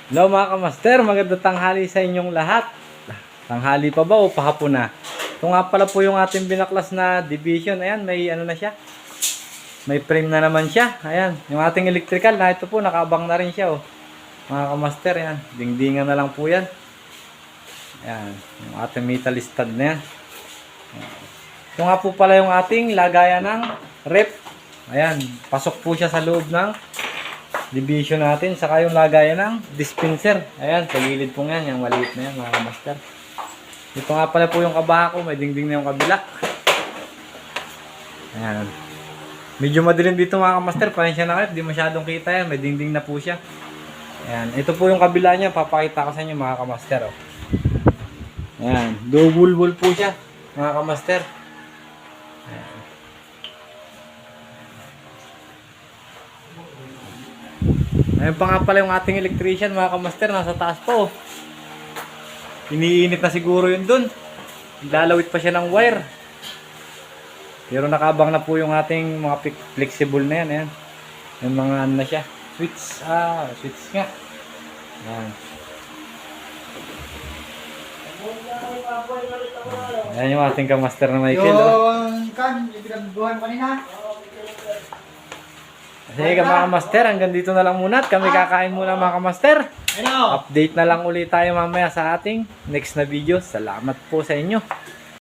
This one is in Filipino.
Hello mga kamaster, magandang tanghali sa inyong lahat. Tanghali pa ba o pahapon na? Ito nga pala po yung ating binaklas na division. Ayan, may ano na siya. May frame na naman siya. Ayan, yung ating electrical na ito po, nakaabang na rin siya oh. Mga kamaster, yan. Dingdingan na lang po yan. Ayan, yung ating metal stud na yan. Ito nga po pala yung ating lagayan ng rep. Ayan, pasok po siya sa loob ng division natin. Saka yung lagayan ng dispenser. Ayan, sa gilid po yan. Yung maliit na yan mga kamaster. Ito nga pala po yung kabaha ko. May dingding na yung kabila. Ayan. Medyo madilim dito mga kamaster. Pasensya na kayo. Di masyadong kita yan. May dingding na po siya. Ayan. Ito po yung kabila niya. Papakita ko sa inyo mga kamaster. Oh. Ayan. Double wall po siya mga kamaster. Ayan. Ayun pa nga pala yung ating electrician mga kamaster, nasa taas po. Iniinit na siguro yun dun. Lalawit pa siya ng wire. Pero nakabang na po yung ating mga flexible na yan. Ayan. Yung mga ano na siya. Switch. Switch nga. Ayan. Ayan yung ating kamaster na Michael. Yung kan, yung pinagbuhan kanina. Sige mga kamaster, hanggang dito na lang muna at kami kakain muna mga kamaster. Hello! Update na lang ulit tayo mamaya sa ating next na video. Salamat po sa inyo.